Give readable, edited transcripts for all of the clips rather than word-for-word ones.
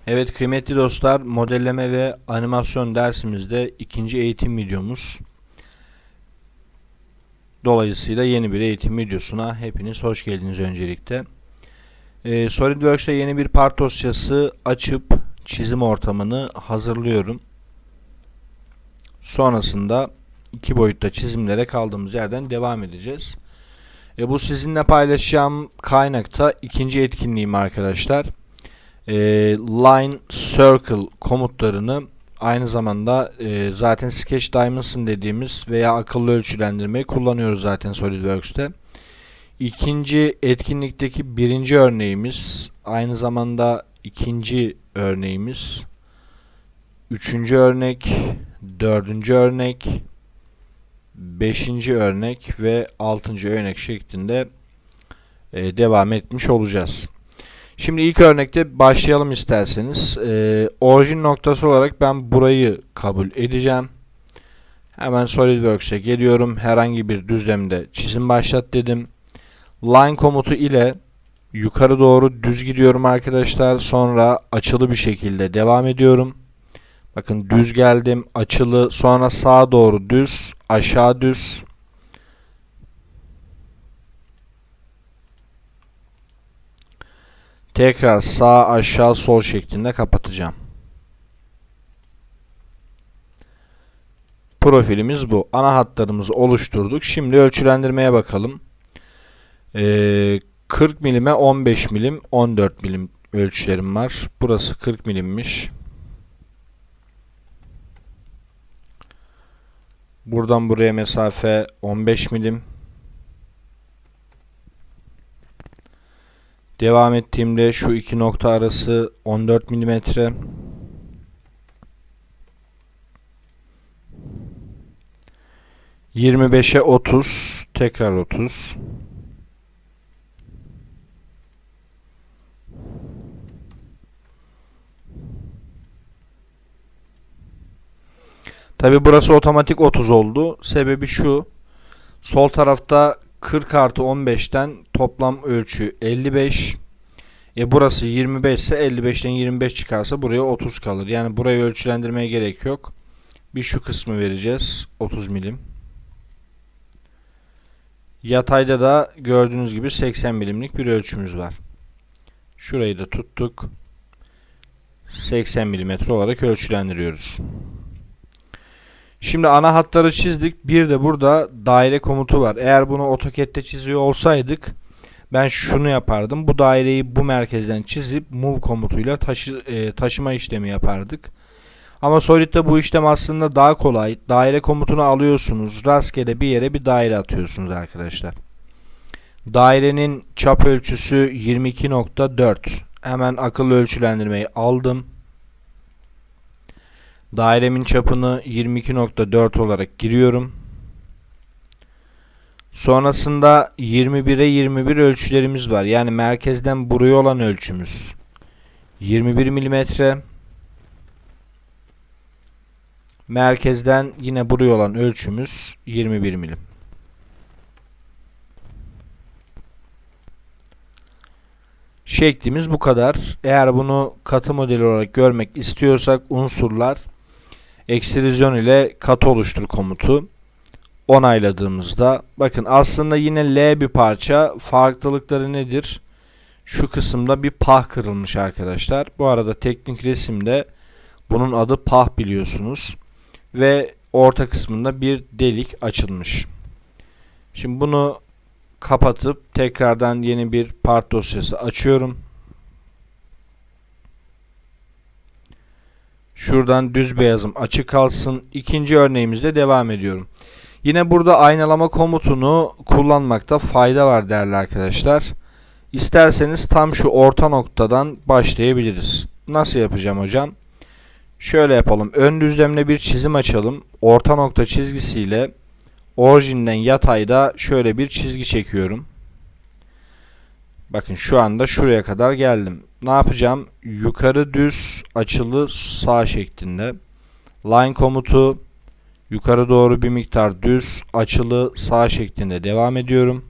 Evet kıymetli dostlar, modelleme ve animasyon dersimizde ikinci eğitim videomuz. Dolayısıyla yeni bir eğitim videosuna hepiniz hoş geldiniz öncelikle. SolidWorks'te yeni bir part dosyası açıp çizim ortamını hazırlıyorum. Sonrasında iki boyutta çizimlere kaldığımız yerden devam edeceğiz. Bu sizinle paylaşacağım kaynakta ikinci etkinliğim arkadaşlar. Line, Circle komutlarını aynı zamanda zaten Sketch Dimension dediğimiz veya akıllı ölçülendirmeyi kullanıyoruz zaten SolidWorks'te. İkinci etkinlikteki birinci örneğimiz, aynı zamanda ikinci örneğimiz, üçüncü örnek, dördüncü örnek, beşinci örnek ve altıncı örnek şeklinde devam etmiş olacağız. Şimdi ilk örnekte başlayalım isterseniz. Orijin noktası olarak ben burayı kabul edeceğim. Hemen SolidWorks'e geliyorum. Herhangi bir düzlemde çizim başlat dedim. Line komutu ile yukarı doğru düz gidiyorum arkadaşlar. Sonra açılı bir şekilde devam ediyorum. Bakın düz geldim, açılı, sonra sağa doğru düz, aşağı düz. Tekrar sağ, aşağı, sol şeklinde kapatacağım. Profilimiz bu. Ana hatlarımızı oluşturduk. Şimdi ölçülendirmeye bakalım. 40 milime 15 milim, 14 milim ölçülerim var. Burası 40 milimmiş. Buradan buraya mesafe 15 milim. Devam ettiğimde şu iki nokta arası 14 milimetre. ...25'e 30... ...tekrar 30... Tabi burası otomatik 30 oldu. Sebebi şu. Sol tarafta 40 artı 15'ten toplam ölçü 55. Burası 25 ise 55'ten 25 çıkarsa buraya 30 kalır. Yani burayı ölçülendirmeye gerek yok. Bir şu kısmı vereceğiz. 30 milim. Yatayda da gördüğünüz gibi 80 milimlik bir ölçümüz var. Şurayı da tuttuk. 80 milimetre olarak ölçülendiriyoruz. Şimdi ana hatları çizdik. Bir de burada daire komutu var. Eğer bunu AutoCAD'de çiziyor olsaydık ben şunu yapardım. Bu daireyi bu merkezden çizip move komutuyla taşıma işlemi yapardık. Ama Solid'de bu işlem aslında daha kolay. Daire komutunu alıyorsunuz. Rastgele bir yere bir daire atıyorsunuz arkadaşlar. Dairenin çap ölçüsü 22.4. Hemen akıllı ölçülendirmeyi aldım. Dairemin çapını 22.4 olarak giriyorum. Sonrasında 21'e 21 ölçülerimiz var. Yani merkezden buraya olan ölçümüz 21 milimetre. Merkezden yine buraya olan ölçümüz 21 milim. Şeklimiz bu kadar. Eğer bunu katı modeli olarak görmek istiyorsak unsurlar ekstrüzyon ile katı oluştur komutu onayladığımızda bakın aslında yine L bir parça, farklılıkları nedir? Şu kısımda bir pah kırılmış arkadaşlar. Bu arada teknik resimde bunun adı pah biliyorsunuz. Ve orta kısmında bir delik açılmış. Şimdi bunu kapatıp tekrardan yeni bir part dosyası açıyorum. Şuradan düz beyazım açık kalsın. İkinci örneğimizde devam ediyorum. Yine burada aynalama komutunu kullanmakta fayda var değerli arkadaşlar. İsterseniz tam şu orta noktadan başlayabiliriz. Nasıl yapacağım hocam? Şöyle yapalım. Ön düzlemle bir çizim açalım. Orta nokta çizgisiyle orijinden yatayda şöyle bir çizgi çekiyorum. Bakın şu anda şuraya kadar geldim. Ne yapacağım? Yukarı düz açılı sağ şeklinde. Line komutu yukarı doğru bir miktar düz açılı sağ şeklinde devam ediyorum.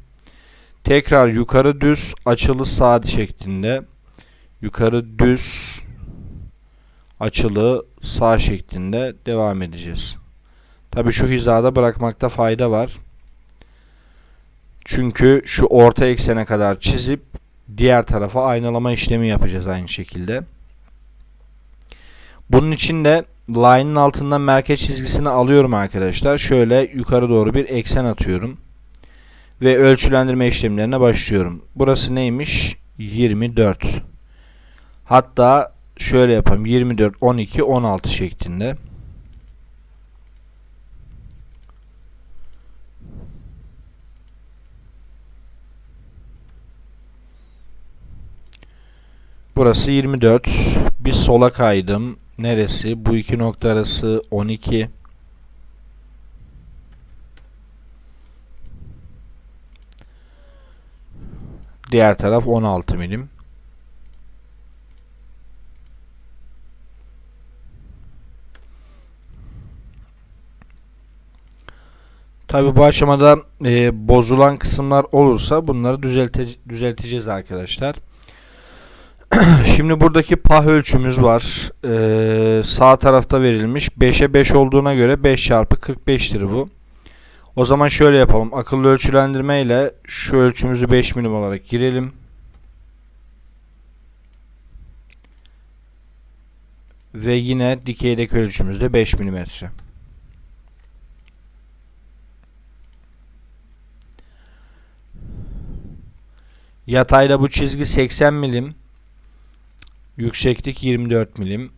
Tekrar yukarı düz açılı sağ şeklinde. Yukarı düz açılığı sağ şeklinde devam edeceğiz. Tabii şu hizada bırakmakta fayda var. Çünkü şu orta eksene kadar çizip diğer tarafa aynalama işlemi yapacağız aynı şekilde. Bunun için de line'ın altından merkez çizgisini alıyorum arkadaşlar. Şöyle yukarı doğru bir eksen atıyorum. Ve ölçülendirme işlemlerine başlıyorum. Burası neymiş? 24. Hatta şöyle yapalım. 24, 12, 16 şeklinde. Burası 24. Bir sola kaydım. Neresi? Bu iki nokta arası 12. Diğer taraf 16 milim. Tabi bu aşamada bozulan kısımlar olursa bunları düzelteceğiz arkadaşlar. Şimdi buradaki pah ölçümüz var. Sağ tarafta verilmiş. 5'e 5 olduğuna göre 5 çarpı 45'tir bu. O zaman şöyle yapalım. Akıllı ölçülendirme ile şu ölçümüzü 5 milim olarak girelim. Ve yine dikeydeki ölçümüz de 5 milimetre. Yatayda bu çizgi 80 milim. Yükseklik 24 milim.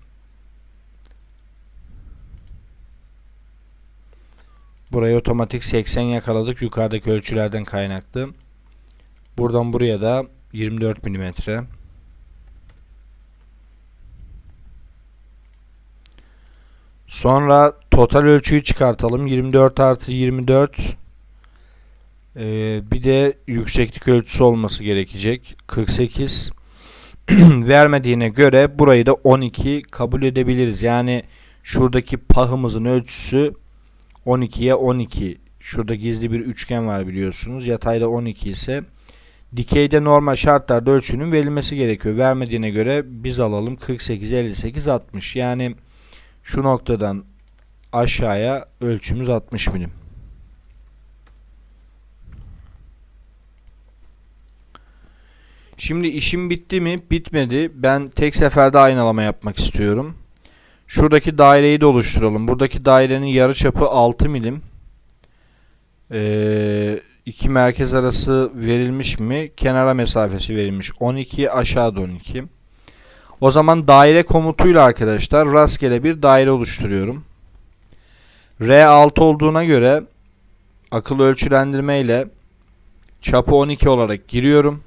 Burayı otomatik 80 yakaladık yukarıdaki ölçülerden kaynaklı. Buradan buraya da 24 milimetre. Sonra total ölçüyü çıkartalım. 24 artı 24. Bir de yükseklik ölçüsü olması gerekecek. 48. Vermediğine göre burayı da 12 kabul edebiliriz. Yani şuradaki pahımızın ölçüsü 12'ye 12. Şurada gizli bir üçgen var biliyorsunuz. Yatayda 12 ise dikeyde normal şartlarda ölçünün verilmesi gerekiyor. Vermediğine göre biz alalım 48, 58, 60. Yani şu noktadan aşağıya ölçümüz 60 milim. Şimdi işim bitti mi? Bitmedi. Ben tek seferde aynalama yapmak istiyorum. Şuradaki daireyi de oluşturalım. Buradaki dairenin yarıçapı 6 milim. İki merkez arası verilmiş mi? Kenara mesafesi verilmiş. 12, aşağıda 12. O zaman daire komutuyla arkadaşlar rastgele bir daire oluşturuyorum. R6 olduğuna göre akıllı ölçülendirme ile çapı 12 olarak giriyorum.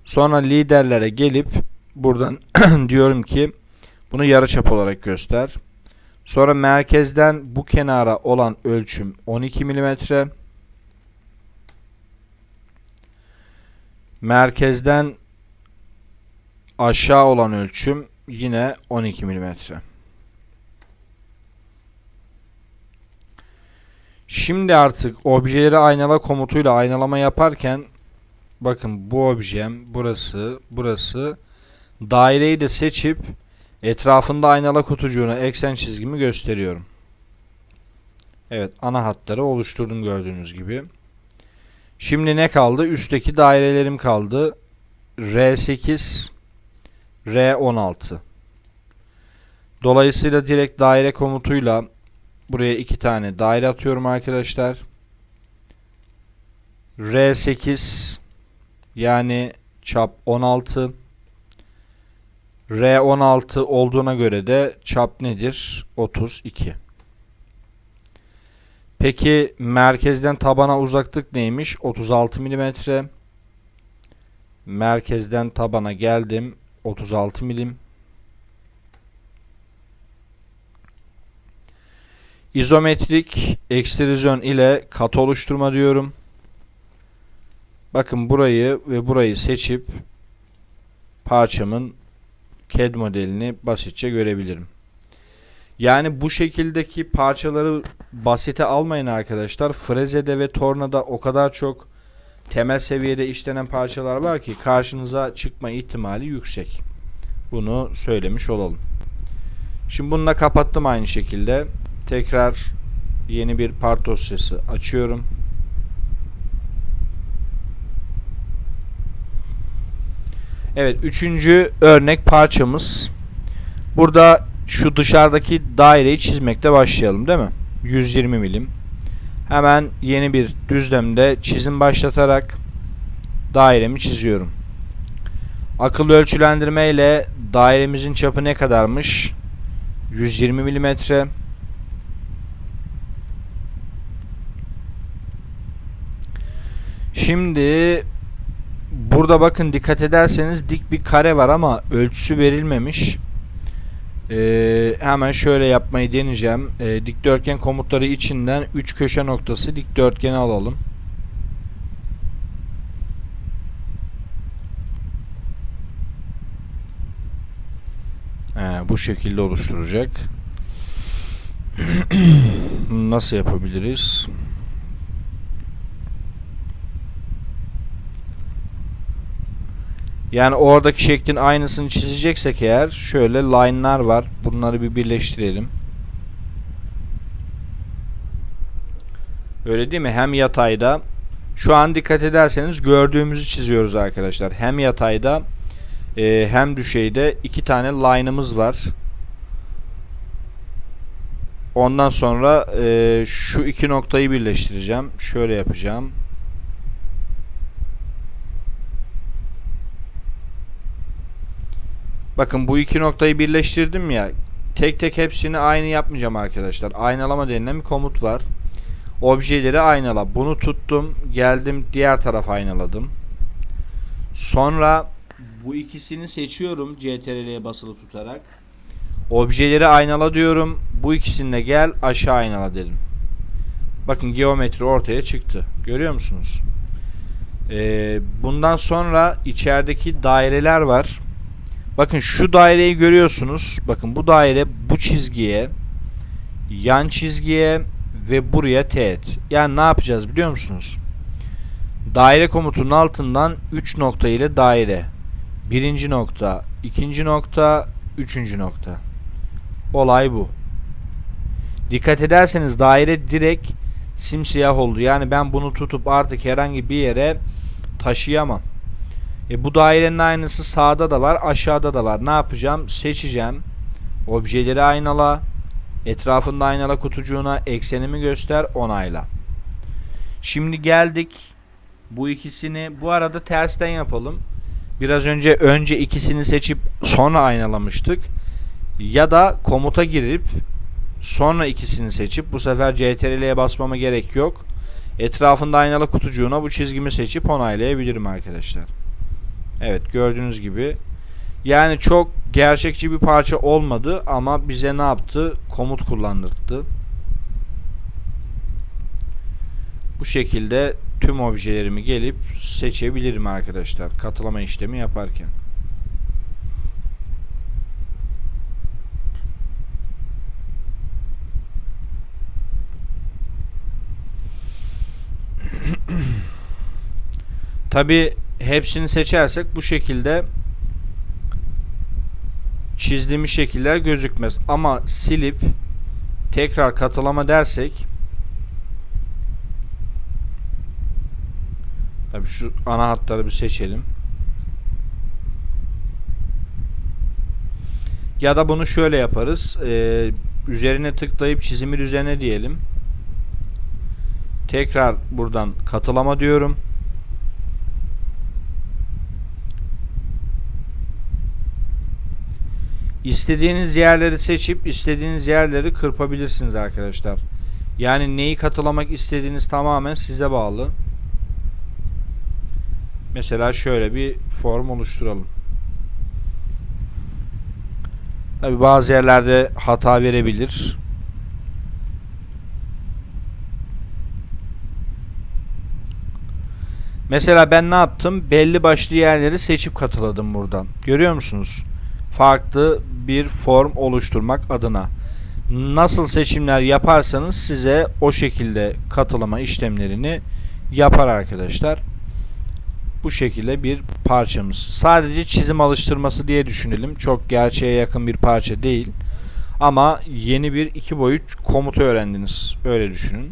Sonra liderlere gelip buradan diyorum ki bunu yarıçap olarak göster. Sonra merkezden bu kenara olan ölçüm 12 milimetre. Merkezden aşağı olan ölçüm yine 12 milimetre. Şimdi artık objeleri aynala komutuyla aynalama yaparken bakın bu objem burası daireyi de seçip etrafında aynalı kutucuğuna eksen çizgimi gösteriyorum. Evet, ana hatları oluşturdum gördüğünüz gibi. Şimdi ne kaldı? Üstteki dairelerim kaldı. R8, R16. Dolayısıyla direkt daire komutuyla buraya 2 tane daire atıyorum arkadaşlar. R8 yani çap 16. R16 olduğuna göre de çap nedir? 32. Peki merkezden tabana uzaklık neymiş? 36 milimetre. Merkezden tabana geldim. 36 milim. İzometrik ekstrüzyon ile kat oluşturma diyorum. Bakın burayı ve burayı seçip parçamın CAD modelini basitçe görebilirim. Yani bu şekildeki parçaları basite almayın arkadaşlar. Frezede ve tornada o kadar çok temel seviyede işlenen parçalar var ki karşınıza çıkma ihtimali yüksek. Bunu söylemiş olalım. Şimdi bunu da kapattım aynı şekilde. Tekrar yeni bir part dosyası açıyorum. Evet, üçüncü örnek parçamız. Burada şu dışarıdaki daireyi çizmekte başlayalım, değil mi? 120 milim. Hemen yeni bir düzlemde çizim başlatarak dairemi çiziyorum. Akıllı ölçülendirme ile dairemizin çapı ne kadarmış? 120 milimetre. Şimdi burada bakın, dikkat ederseniz dik bir kare var ama ölçüsü verilmemiş. Hemen şöyle yapmayı deneyeceğim. Dikdörtgen komutları içinden 3 köşe noktası dikdörtgeni alalım. Bu şekilde oluşturacak. Nasıl yapabiliriz? Yani oradaki şeklin aynısını çizeceksek eğer, şöyle line'lar var. Bunları bir birleştirelim. Öyle değil mi? Hem yatayda, şu an dikkat ederseniz gördüğümüzü çiziyoruz arkadaşlar. Hem yatayda hem düşeyde iki tane line'ımız var. Ondan sonra şu iki noktayı birleştireceğim. Şöyle yapacağım. Bakın, bu iki noktayı birleştirdim ya. Tek tek hepsini aynı yapmayacağım arkadaşlar. Aynalama denilen bir komut var. Objeleri aynala. Bunu tuttum. Geldim diğer tarafa aynaladım. Sonra bu ikisini seçiyorum. CTRL'ye basılı tutarak. Objeleri aynala diyorum. Bu ikisini gel aşağı aynala dedim. Bakın, geometri ortaya çıktı. Görüyor musunuz? Bundan sonra içerideki daireler var. Bakın, şu daireyi görüyorsunuz. Bakın, bu daire bu çizgiye, yan çizgiye ve buraya teğet. Yani ne yapacağız biliyor musunuz? Daire komutunun altından 3 nokta ile daire. Birinci nokta, ikinci nokta, üçüncü nokta. Olay bu. Dikkat ederseniz daire direkt simsiyah oldu. Yani ben bunu tutup artık herhangi bir yere taşıyamam. Bu dairenin aynısı sağda da var, aşağıda da var. Ne yapacağım? Seçeceğim. Objeleri aynala. Etrafında aynala kutucuğuna eksenimi göster, onayla. Şimdi geldik. Bu ikisini bu arada tersten yapalım. Biraz önce ikisini seçip sonra aynalamıştık. Ya da komuta girip sonra ikisini seçip, bu sefer CTRL'ye basmama gerek yok. Etrafında aynalı kutucuğuna bu çizgimi seçip onaylayabilirim arkadaşlar. Evet, gördüğünüz gibi. Yani çok gerçekçi bir parça olmadı ama bize ne yaptı? Komut kullandırdı. Bu şekilde tüm objelerimi gelip seçebilirim arkadaşlar, katılama işlemi yaparken. Tabi hepsini seçersek bu şekilde çizdiğimiz şekiller gözükmez. Ama silip tekrar katılama dersek, tabi şu ana hatları bir seçelim. Ya da bunu şöyle yaparız. Üzerine tıklayıp çizimi düzene diyelim. Tekrar buradan katılama diyorum. İstediğiniz yerleri seçip istediğiniz yerleri kırpabilirsiniz arkadaşlar. Yani neyi katılamak istediğiniz tamamen size bağlı. Mesela şöyle bir form oluşturalım. Tabi bazı yerlerde hata verebilir. Mesela ben ne yaptım? Belli başlı yerleri seçip katıladım buradan. Görüyor musunuz? Farklı bir form oluşturmak adına. Nasıl seçimler yaparsanız size o şekilde katılama işlemlerini yapar arkadaşlar. Bu şekilde bir parçamız. Sadece çizim alıştırması diye düşünelim. Çok gerçeğe yakın bir parça değil. Ama yeni bir 2 boyut komutu öğrendiniz. Öyle düşünün.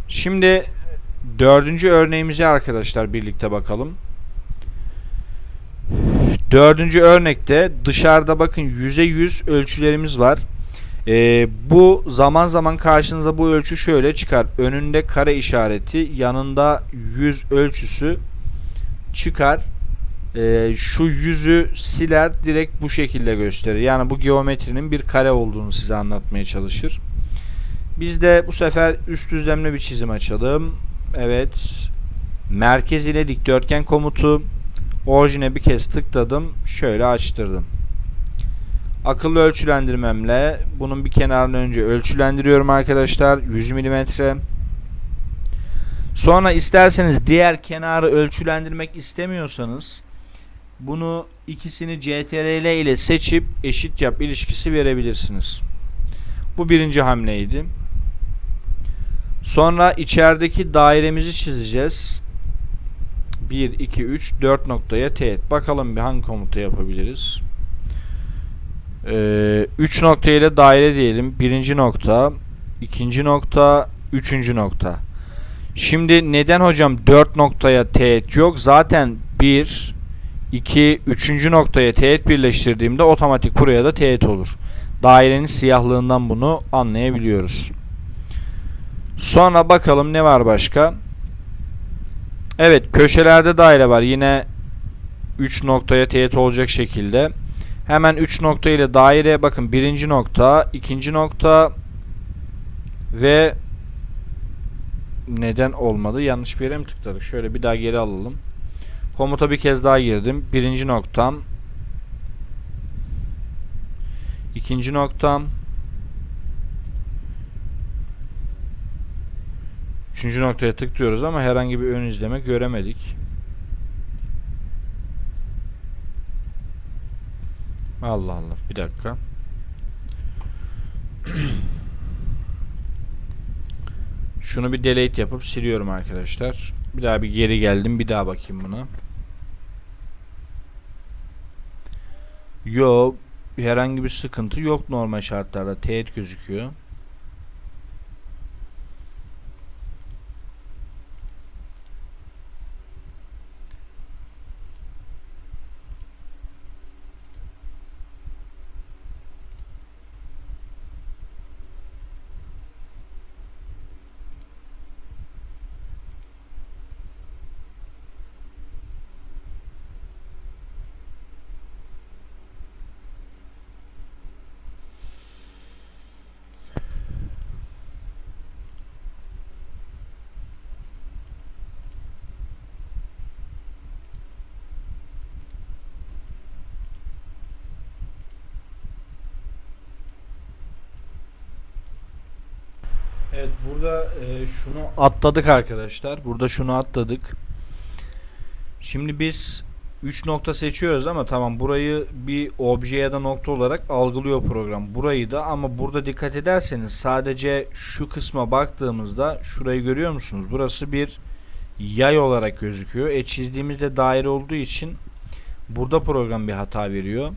Şimdi 4. örneğimize arkadaşlar birlikte bakalım. 4. örnekte dışarıda bakın %100 ölçülerimiz var. Bu zaman zaman karşınıza bu ölçü şöyle çıkar. Önünde kare işareti, yanında 100 ölçüsü çıkar. Şu yüzü siler, direkt bu şekilde gösterir. Yani bu geometrinin bir kare olduğunu size anlatmaya çalışır. Biz de bu sefer üst düzlemli bir çizim açalım. Evet. Merkez ile dikdörtgen komutu. Orijine bir kez tıkladım. Şöyle açtırdım. Akıllı ölçülendirmemle bunun bir kenarını önce ölçülendiriyorum arkadaşlar. 100 mm. Sonra isterseniz diğer kenarı ölçülendirmek istemiyorsanız bunu ikisini CTRL ile seçip eşit yap ilişkisi verebilirsiniz. Bu birinci hamleydi. Sonra içerideki dairemizi çizeceğiz. 1, 2, 3, 4 noktaya teğet. Bakalım bir hangi komutu yapabiliriz. 3 nokta ile daire diyelim. Birinci nokta, ikinci nokta, üçüncü nokta. Şimdi neden hocam 4 noktaya teğet yok? Zaten 1, 2, 3. noktaya teğet birleştirdiğimde otomatik buraya da teğet olur. Dairenin siyahlığından bunu anlayabiliyoruz. Sonra bakalım ne var başka? Evet, köşelerde daire var. Yine 3 noktaya teğet olacak şekilde. Hemen 3 nokta ile daire bakın. Birinci nokta, ikinci nokta ve neden olmadı? Yanlış bir yere mi tıkladık? Şöyle bir daha geri alalım. Komuta bir kez daha girdim. Birinci noktam. İkinci noktam. Üçüncü noktaya tıklıyoruz ama herhangi bir ön izleme göremedik. Allah Allah. Bir dakika. Şunu bir delete yapıp siliyorum arkadaşlar. Bir daha bir geri geldim. Bir daha bakayım buna. Yok. Herhangi bir sıkıntı yok normal şartlarda. Teğet gözüküyor. Evet, burada şunu atladık arkadaşlar. Burada şunu atladık. Şimdi biz 3 nokta seçiyoruz ama tamam, burayı bir obje ya da nokta olarak algılıyor program. Burayı da, ama burada dikkat ederseniz sadece şu kısma baktığımızda şurayı görüyor musunuz? Burası bir yay olarak gözüküyor. Çizdiğimizde daire olduğu için burada program bir hata veriyor.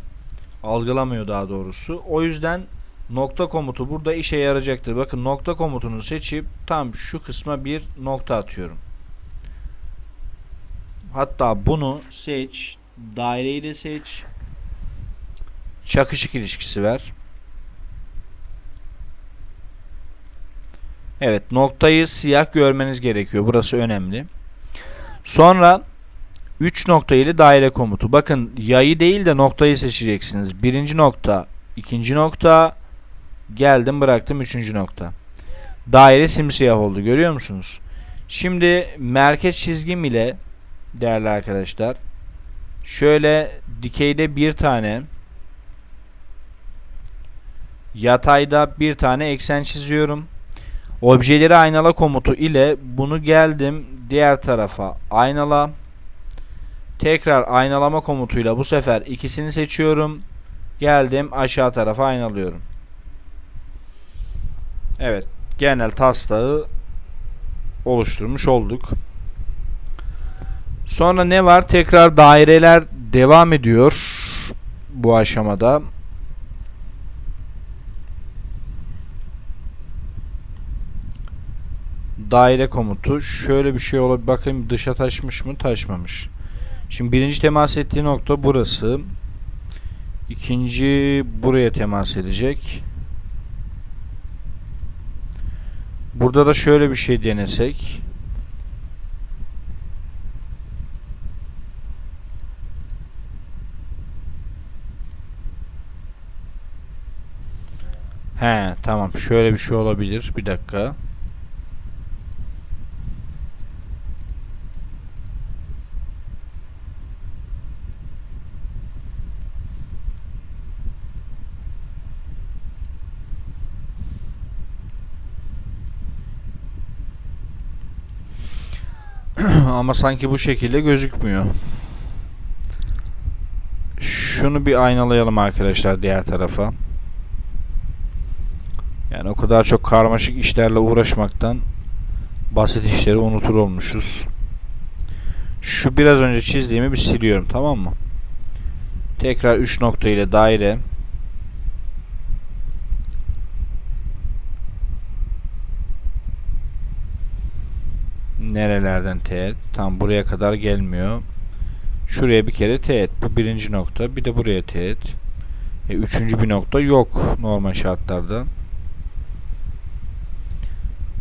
Algılamıyor daha doğrusu. O yüzden nokta komutu burada işe yarayacaktır. Bakın, nokta komutunu seçip tam şu kısma bir nokta atıyorum. Hatta bunu seç, daireyi de seç, çakışık ilişkisi ver. Evet, noktayı siyah görmeniz gerekiyor. Burası önemli. Sonra 3 nokta ile daire komutu. Bakın, yayı değil de noktayı seçeceksiniz. Birinci nokta, ikinci nokta, geldim bıraktım üçüncü nokta. Daire simsiyah oldu, görüyor musunuz? Şimdi merkez çizgim ile değerli arkadaşlar, şöyle dikeyde bir tane, yatayda bir tane eksen çiziyorum. Objeleri aynala komutu ile bunu geldim diğer tarafa aynala. Tekrar aynalama komutuyla bu sefer ikisini seçiyorum. Geldim aşağı tarafa aynalıyorum. Evet, genel taslağı oluşturmuş olduk. Sonra ne var? Tekrar daireler devam ediyor bu aşamada. daire komutu. Şöyle bir şey olabilir. Bakayım dışa taşmış mı? Taşmamış. Şimdi birinci temas ettiği nokta burası. İkinci buraya temas edecek. Burada da şöyle bir şey denesek. He, tamam. Şöyle bir şey olabilir. Bir dakika. Ama sanki bu şekilde gözükmüyor. Şunu bir aynalayalım arkadaşlar diğer tarafa. Yani o kadar çok karmaşık işlerle uğraşmaktan basit işleri unutur olmuşuz. Şu biraz önce çizdiğimi bir siliyorum, tamam mı? Tekrar 3 nokta ile daire. Nerelerden teğet? Tam buraya kadar gelmiyor. Şuraya bir kere teğet. Bu birinci nokta. Bir de buraya teğet. Üçüncü bir nokta yok normal şartlarda.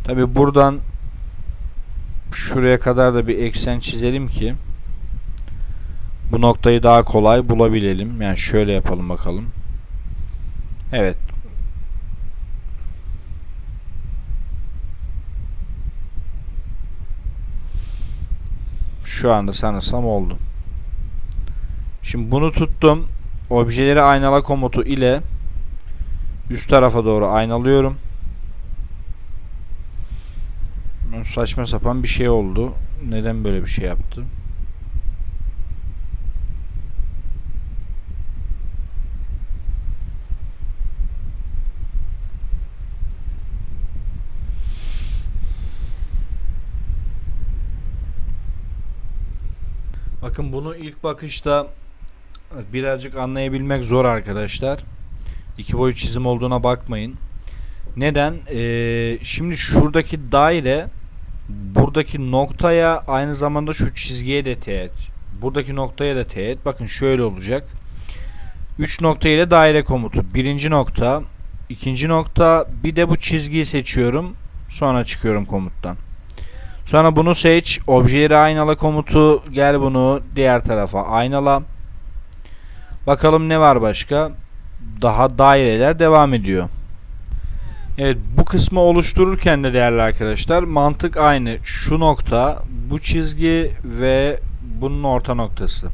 Tabi buradan şuraya kadar da bir eksen çizelim ki bu noktayı daha kolay bulabilelim. Yani şöyle yapalım bakalım. Evet. Şu anda sanırsam oldu. Şimdi bunu tuttum. Objeleri aynala komutu ile üst tarafa doğru aynalıyorum. Saçma sapan bir şey oldu. Neden böyle bir şey yaptı? Bakın bunu ilk bakışta birazcık anlayabilmek zor arkadaşlar. İki boyut çizim olduğuna bakmayın. Neden? Şimdi şuradaki daire buradaki noktaya aynı zamanda şu çizgiye de teğet. Buradaki noktaya da teğet. Bakın şöyle olacak. 3 nokta ile daire komutu. Birinci nokta, ikinci nokta, bir de bu çizgiyi seçiyorum. Sonra çıkıyorum komuttan. Sonra bunu seç. Objeleri aynala komutu. Gel bunu diğer tarafa aynala. Bakalım ne var başka? Daha daireler devam ediyor. Evet, bu kısmı oluştururken de değerli arkadaşlar mantık aynı. Şu nokta, bu çizgi ve bunun orta noktası.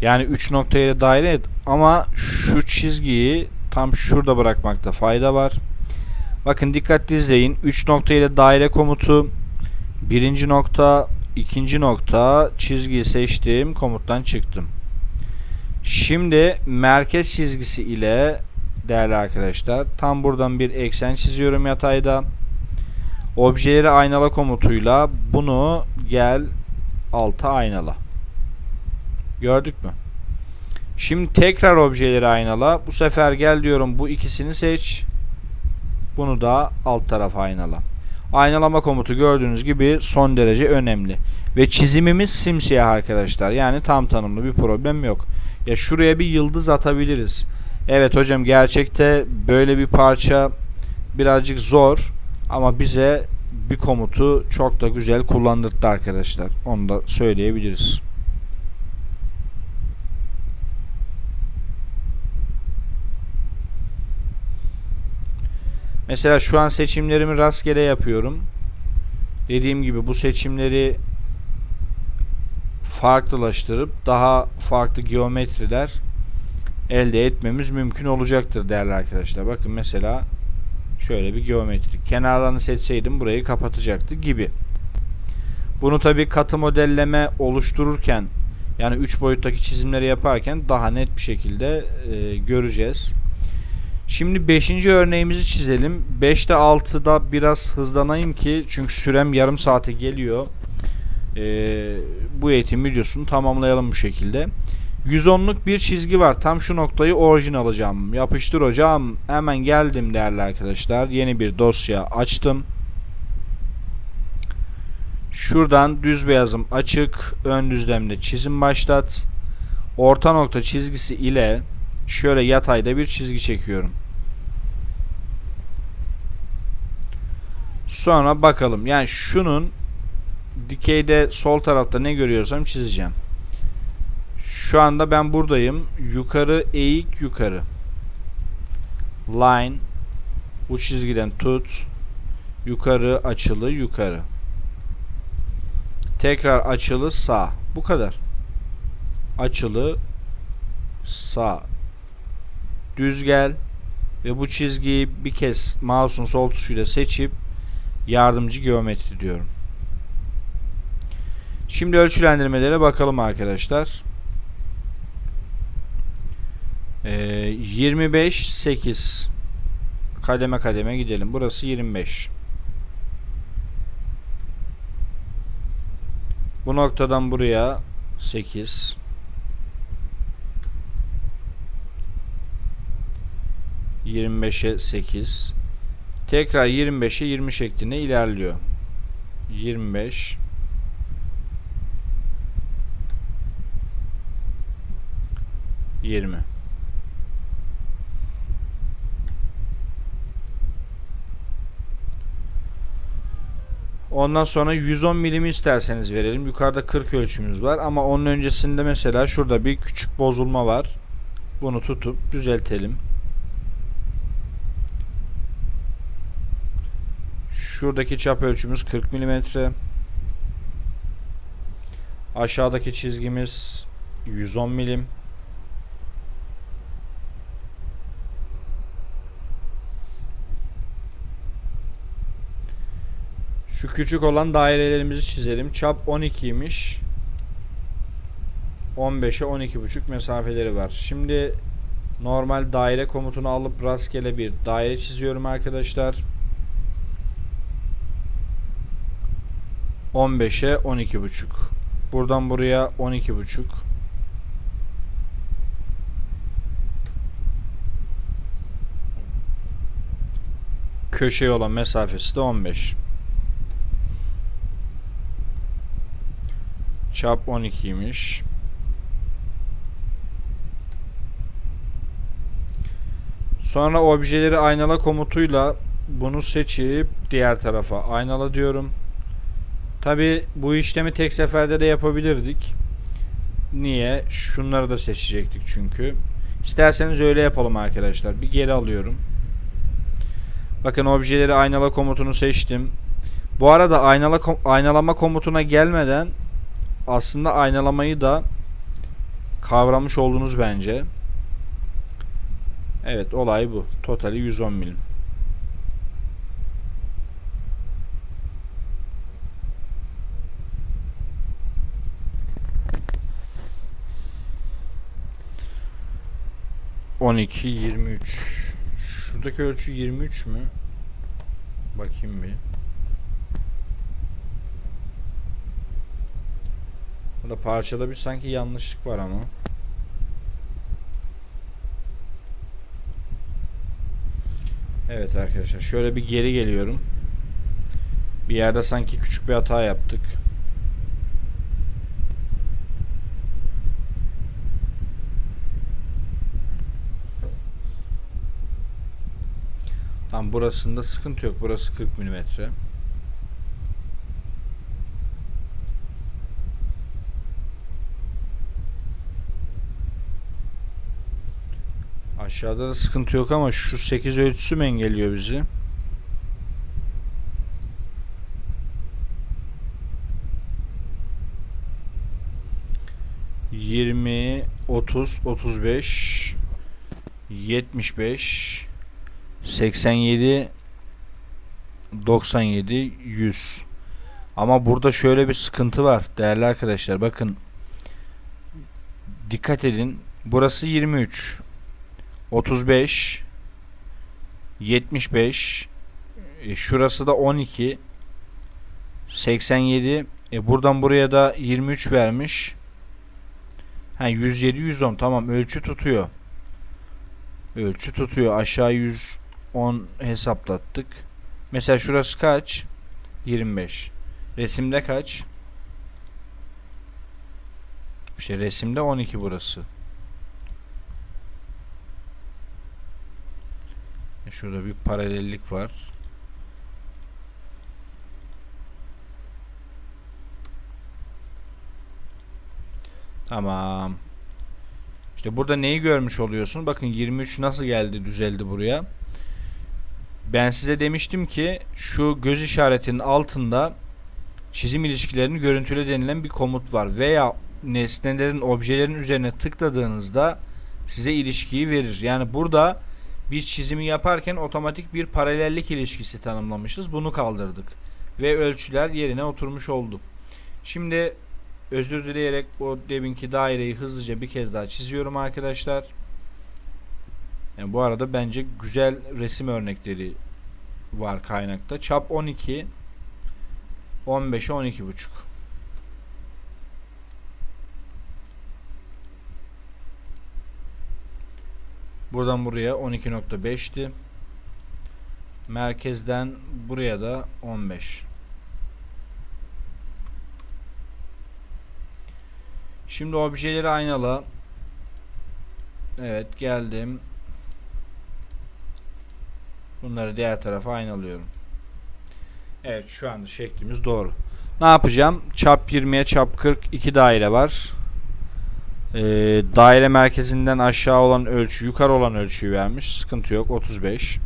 Yani 3 noktaya daire ama şu çizgiyi tam şurada bırakmakta fayda var. Bakın dikkatli izleyin. 3 nokta ile daire komutu. Birinci nokta, ikinci nokta, çizgiyi seçtim, komuttan çıktım. Şimdi merkez çizgisi ile değerli arkadaşlar tam buradan bir eksen çiziyorum yatayda. Objeleri aynala komutuyla bunu gel alta aynala. Gördük mü? Şimdi tekrar objeleri aynala. Bu sefer gel diyorum, bu ikisini seç. Bunu da alt tarafa aynala. Aynalama komutu gördüğünüz gibi son derece önemli. Ve çizimimiz simsiyah arkadaşlar. Yani tam tanımlı, bir problem yok. Ya şuraya bir yıldız atabiliriz. Evet hocam, gerçekte böyle bir parça birazcık zor. Ama bize bir komutu çok da güzel kullandırdı arkadaşlar. Onu da söyleyebiliriz. Mesela şu an seçimlerimi rastgele yapıyorum. Dediğim gibi bu seçimleri farklılaştırıp daha farklı geometriler elde etmemiz mümkün olacaktır değerli arkadaşlar. Bakın mesela şöyle bir geometri. Kenarlarını seçseydim burayı kapatacaktı gibi. Bunu tabi katı modelleme oluştururken, yani 3 boyuttaki çizimleri yaparken daha net bir şekilde göreceğiz. Şimdi 5. örneğimizi çizelim. 5'te 6'da biraz hızlanayım ki çünkü sürem yarım saate geliyor. Bu eğitim videosunu tamamlayalım bu şekilde. 110'luk bir çizgi var. Tam şu noktayı orijin alacağım. Yapıştır hocam. Hemen geldim değerli arkadaşlar. Yeni bir dosya açtım. Şuradan düz beyazım açık. Ön düzlemde çizim başlat. Orta nokta çizgisi ile şöyle yatayda bir çizgi çekiyorum. Sonra bakalım. Yani şunun dikeyde sol tarafta ne görüyorsam çizeceğim. Şu anda ben buradayım. Yukarı eğik yukarı. Line. Bu çizgiden tut. Yukarı açılı yukarı. Tekrar açılı sağ. Bu kadar. Açılı sağ. Düz gel. Ve bu çizgiyi bir kez mouse'un sol tuşuyla seçip yardımcı geometri diyorum. Şimdi ölçülendirmelere bakalım arkadaşlar. 25 8 kademe kademe gidelim. Burası 25. Bu noktadan buraya 8. ...25'e 8... ...tekrar 25'e 20 şeklinde ilerliyor. 25... ...20... Ondan sonra 110 milimi isterseniz verelim. Yukarıda 40 ölçümüz var ama onun öncesinde mesela şurada bir küçük bozulma var. Bunu tutup düzeltelim. Şuradaki çap ölçümüz 40 milimetre. Aşağıdaki çizgimiz 110 milim. Şu küçük olan dairelerimizi çizelim. Çap 12'ymiş. 15'e 12,5 mesafeleri var. Şimdi normal daire komutunu alıp rastgele bir daire çiziyorum arkadaşlar. 15'e 12,5. Buradan buraya 12,5. Köşeye olan mesafesi de 15. Çap 12'ymiş. Sonra objeleri aynala komutuyla bunu seçip diğer tarafa aynala diyorum. Tabi bu işlemi tek seferde de yapabilirdik. Niye? Şunları da seçecektik çünkü. İsterseniz öyle yapalım arkadaşlar. Bir geri alıyorum. Bakın objeleri aynala komutunu seçtim. Bu arada aynalama komutuna gelmeden aslında aynalamayı da kavramış oldunuz bence. Evet, olay bu. Totali 110 milim. ...12, 23... Şuradaki ölçü 23 mü? Bakayım bir. Burada parçada bir sanki yanlışlık var ama. Evet arkadaşlar, şöyle bir geri geliyorum. Bir yerde sanki küçük bir hata yaptık. Tam burasında sıkıntı yok. Burası 40 milimetre. Aşağıda da sıkıntı yok ama şu 8 ölçüsü mü engelliyor bizi? ...20, 30, 35... ...75... ...87... ...97, 100... Ama burada şöyle bir sıkıntı var değerli arkadaşlar. Bakın... ...dikkat edin. Burası 23... 35 75 şurası da 12 87 buradan buraya da 23 vermiş. 107 110 tamam, ölçü tutuyor. Ölçü tutuyor. Aşağı 110 hesaplattık. Mesela şurası kaç? 25. Resimde kaç? İşte resimde 12 burası. Şurada bir paralellik var. Tamam. İşte burada neyi görmüş oluyorsun? Bakın 23 nasıl geldi, düzeldi buraya. Ben size demiştim ki şu göz işaretinin altında çizim ilişkilerini görüntüle denilen bir komut var. Veya nesnelerin, objelerin üzerine tıkladığınızda size ilişkiyi verir. Yani burada biz çizimi yaparken otomatik bir paralellik ilişkisi tanımlamışız. Bunu kaldırdık. Ve ölçüler yerine oturmuş oldu. Şimdi özür dileyerek bu deminki daireyi hızlıca bir kez daha çiziyorum arkadaşlar. Yani bu arada bence güzel resim örnekleri var kaynakta. Çap 12, 15'e 12,5. Buradan buraya 12,5'ti. Merkezden buraya da 15. Şimdi objeleri aynala. Evet, geldim. Bunları diğer tarafa aynalıyorum. Evet, şu anda şeklimiz doğru. Ne yapacağım? Çap 20'ye çap 40 iki daire var. Daire merkezinden aşağı olan ölçü yukarı olan ölçüyü vermiş. Sıkıntı yok, 35.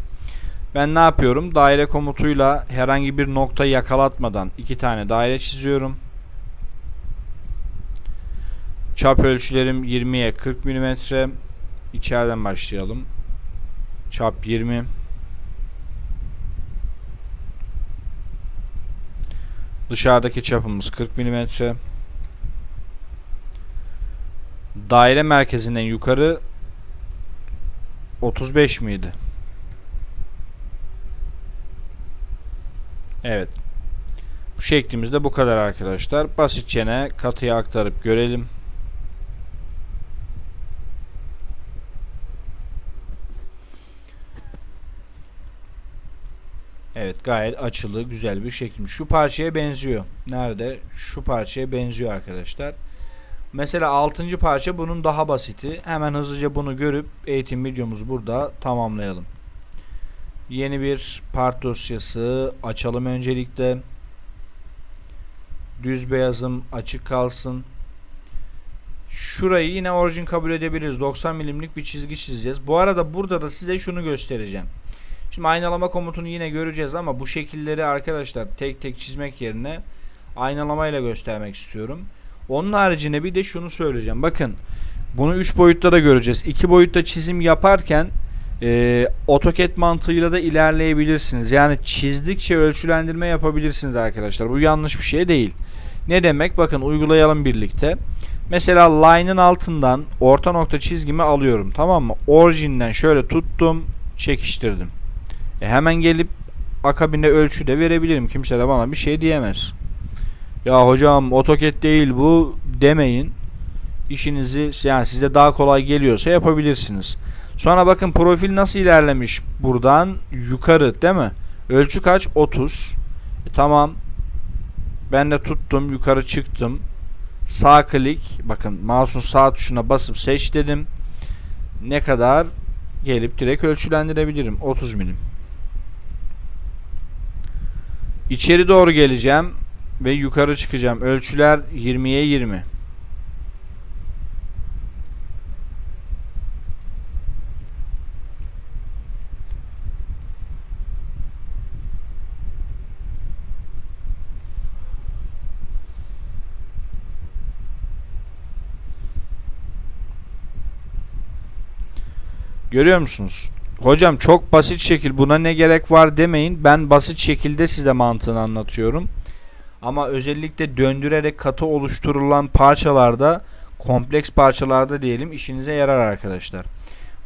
Ben ne yapıyorum? Daire komutuyla herhangi bir nokta yakalatmadan iki tane daire çiziyorum. Çap ölçülerim 20'ye 40 mm. İçeriden başlayalım. Çap 20. Dışarıdaki çapımız 40 mm. Daire merkezinden yukarı 35 miydi? Evet. Bu şeklimizde bu kadar arkadaşlar. Basitçe katıya aktarıp görelim. Evet, gayet açılı, güzel bir şeklim. Şu parçaya benziyor. Nerede? Şu parçaya benziyor arkadaşlar. Mesela 6. parça bunun daha basiti. Hemen hızlıca bunu görüp eğitim videomuzu burada tamamlayalım. Yeni bir part dosyası açalım öncelikle. Düz beyazım açık kalsın. Şurayı yine orijin kabul edebiliriz. 90 milimlik bir çizgi çizeceğiz. Bu arada burada da size şunu göstereceğim. Şimdi aynalama komutunu yine göreceğiz ama bu şekilleri arkadaşlar tek tek çizmek yerine aynalamayla göstermek istiyorum. Onun haricinde bir de şunu söyleyeceğim. Bakın bunu 3 boyutta da göreceğiz. 2 boyutta çizim yaparken AutoCAD mantığıyla da ilerleyebilirsiniz. Yani çizdikçe ölçülendirme yapabilirsiniz arkadaşlar. Bu yanlış bir şey değil. Ne demek? Bakın uygulayalım birlikte. Mesela line'ın altından orta nokta çizgimi alıyorum. Tamam mı? Orijinden şöyle tuttum, çekiştirdim. Hemen gelip akabinde ölçü de verebilirim. Kimse de bana bir şey diyemez. Ya hocam AutoCAD değil bu demeyin. İşinizi yani size daha kolay geliyorsa yapabilirsiniz. Sonra bakın profil nasıl ilerlemiş buradan yukarı değil mi? Ölçü kaç? 30. Tamam. Ben de tuttum yukarı çıktım. Sağ klik bakın mouse'un sağ tuşuna basıp seç dedim. Ne kadar gelip direkt ölçülendirebilirim. 30 milim. İçeri doğru geleceğim ve yukarı çıkacağım. Ölçüler 20'ye 20. Görüyor musunuz? Hocam çok basit şekil, buna ne gerek var demeyin. Ben basit şekilde size mantığını anlatıyorum. Ama özellikle döndürerek katı oluşturulan parçalarda, kompleks parçalarda diyelim, işinize yarar arkadaşlar.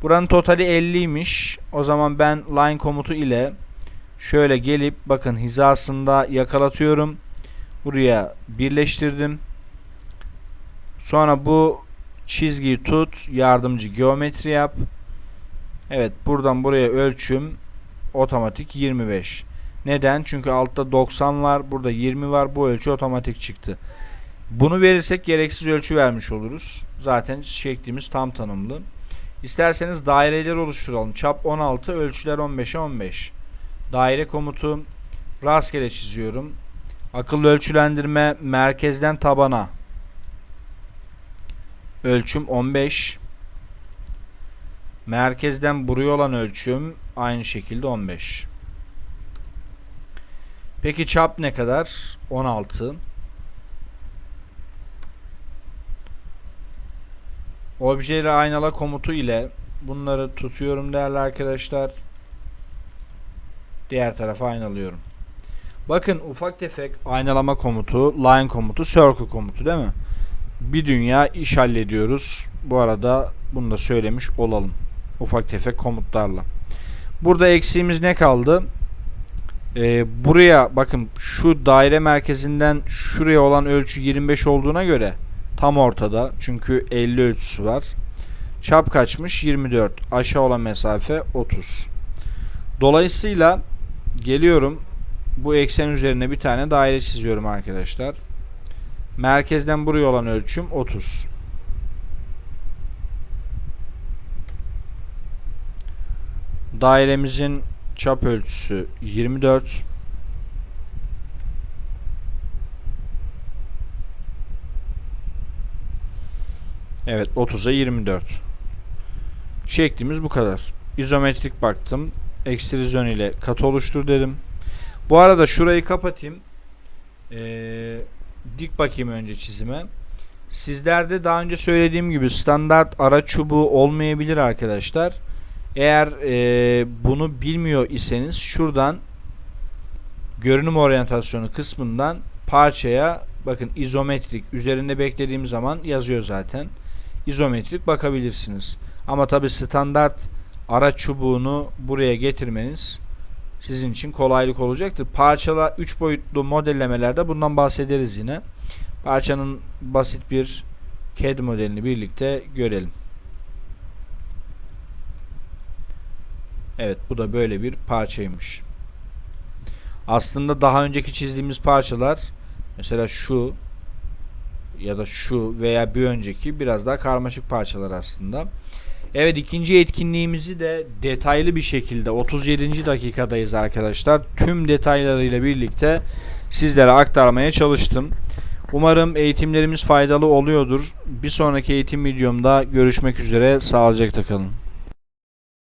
Buranın totali 50'ymiş. O zaman ben line komutu ile şöyle gelip bakın hizasında yakalatıyorum. Buraya birleştirdim. Sonra bu çizgiyi tut, yardımcı geometri yap. Evet, buradan buraya ölçüm otomatik 25. Neden? Çünkü altta 90 var, burada 20 var. Bu ölçü otomatik çıktı. Bunu verirsek gereksiz ölçü vermiş oluruz. Zaten şeklimiz tam tanımlı. İsterseniz daireler oluşturalım. Çap 16, ölçüler 15'e 15. Daire komutu rastgele çiziyorum. Akıllı ölçülendirme merkezden tabana. Ölçüm 15. Merkezden buraya olan ölçüm aynı şekilde 15. Peki çap ne kadar? 16. Objeleri aynala komutu ile bunları tutuyorum değerli arkadaşlar. Diğer tarafa aynalıyorum. Bakın ufak tefek aynalama komutu, line komutu, circle komutu değil mi? Bir dünya iş hallediyoruz. Bu arada bunu da söylemiş olalım. Ufak tefek komutlarla. Burada eksiğimiz ne kaldı? Buraya bakın, şu daire merkezinden şuraya olan ölçü 25 olduğuna göre tam ortada. Çünkü 50 ölçüsü var. Çap kaçmış? 24. Aşağı olan mesafe 30. Dolayısıyla geliyorum. Bu eksen üzerine bir tane daire çiziyorum arkadaşlar. Merkezden buraya olan ölçüm 30. Dairemizin çap ölçüsü 24. Evet, 30'a 24. Şeklimiz bu kadar. İzometrik baktım. Ekstrizyon ile katı oluştur dedim. Bu arada şurayı kapatayım. Dik bakayım önce çizime. Sizlerde daha önce söylediğim gibi standart araç çubuğu olmayabilir arkadaşlar. Eğer bunu bilmiyor iseniz şuradan görünüm oryantasyonu kısmından parçaya bakın, izometrik üzerinde beklediğim zaman yazıyor zaten. İzometrik bakabilirsiniz. Ama tabi standart araç çubuğunu buraya getirmeniz sizin için kolaylık olacaktır. Parçalar 3 boyutlu modellemelerde bundan bahsederiz yine. Parçanın basit bir CAD modelini birlikte görelim. Evet, bu da böyle bir parçaymış. Aslında daha önceki çizdiğimiz parçalar, mesela şu ya da şu veya bir önceki, biraz daha karmaşık parçalar aslında. Evet, ikinci etkinliğimizi de detaylı bir şekilde 37. dakikadayız arkadaşlar. Tüm detaylarıyla birlikte sizlere aktarmaya çalıştım. Umarım eğitimlerimiz faydalı oluyordur. Bir sonraki eğitim videomda görüşmek üzere. Sağlıcakla kalın.